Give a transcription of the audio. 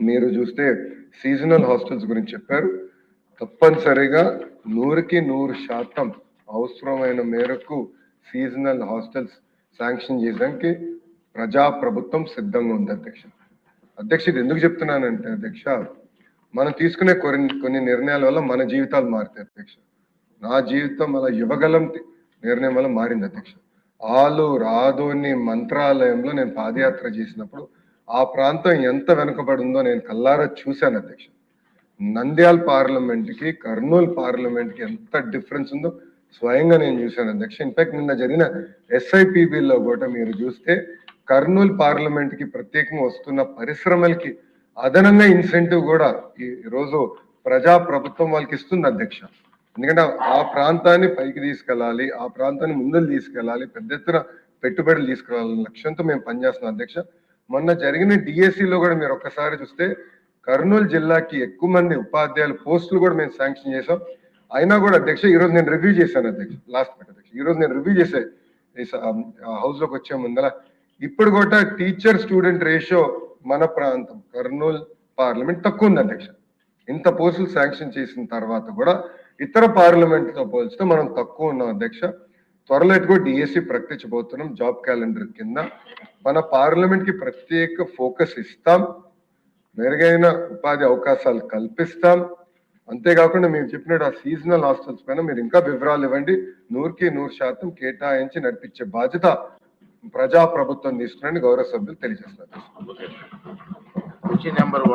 మీరు చూస్తే seasonal hostels గురించి చెప్పారు. తప్పనిసరిగా 100కి 100% అవసరమైన మేరకు సీజనల్ హాస్టల్స్ శాంక్షన్ చేయడానికి ప్రజాప్రభుత్వం సిద్ధంగా ఉంది అధ్యక్ష. అధ్యక్ష, ఇది ఎందుకు చెప్తున్నానంటే అధ్యక్ష, మనం తీసుకునే కొన్ని నిర్ణయాల వల్ల మన జీవితాలు మారుతాయి అధ్యక్ష. నా జీవితం అలా యువగలం నిర్ణయం వల్ల మారింది అధ్యక్ష. రాదోని మంత్రాలయంలో నేను పాదయాత్ర చేసినప్పుడు ఆ ప్రాంతం ఎంత వెనుకబడి ఉందో నేను కల్లారా చూశాను అధ్యక్ష. నంద్యాల పార్లమెంట్కి కర్నూలు పార్లమెంట్కి ఎంత డిఫరెన్స్ ఉందో స్వయంగా నేను చూశాను అధ్యక్ష. ఇన్ఫాక్ట్ నిన్న జరిగిన SIPBలో కూడా మీరు చూస్తే కర్నూలు పార్లమెంట్కి ప్రత్యేకంగా వస్తున్న పరిశ్రమలకి అదనంగా ఇన్సెంటివ్ కూడా ఈ రోజు ప్రజాప్రభుత్వం వాళ్ళకి ఇస్తుంది అధ్యక్ష. ఎందుకంటే ఆ ప్రాంతాన్ని పైకి తీసుకెళ్ళాలి, ఆ ప్రాంతాన్ని ముందుకు తీసుకెళ్ళాలి, పెద్ద ఎత్తున పెట్టుబడులు తీసుకెళ్ళాలనే లక్ష్యంతో మేము పనిచేస్తున్నాం అధ్యక్ష. మొన్న జరిగిన DSCలో కూడా మీరు ఒక్కసారి చూస్తే కర్నూలు జిల్లాకి ఎక్కువ మంది ఉపాధ్యాయుల పోస్టులు కూడా మేము శాంక్షన్ చేసాం. అయినా కూడా అధ్యక్ష ఈరోజు నేను రివ్యూ చేశాను అధ్యక్ష, లాస్ట్ మినిట్ అధ్యక్ష, ఈరోజు నేను రివ్యూ చేసే హౌస్ లోకి వచ్చే ముందర ఇప్పుడు కూడా టీచర్ స్టూడెంట్ రేషియో మన ప్రాంతం కర్నూలు పార్లమెంట్ తక్కువ ఉంది అధ్యక్ష. ఇంత పోస్టులు శాంక్షన్ చేసిన తర్వాత కూడా ఇతర పార్లమెంట్తో పోల్చితే మనం తక్కువ ఉన్నాం అధ్యక్ష. త్వరలో ఎటుకో DSC ప్రకటించబోతున్నాం. జాబ్ క్యాలెండర్ కింద మన పార్లమెంట్ కి ప్రత్యేక ఫోకస్ ఇస్తాం, మెరుగైన ఉపాధి అవకాశాలు కల్పిస్తాం. అంతేకాకుండా మీరు చెప్పినట్టు ఆ సీజనల్ హాస్టల్స్ పైన మీరు ఇంకా వివరాలు ఇవ్వండి. 100కి 100% కేటాయించి నడిపించే బాధ్యత ప్రజాప్రభుత్వం తీసుకుని గౌరవ సభ్యులు తెలియజేస్తారు. నెంబర్ 1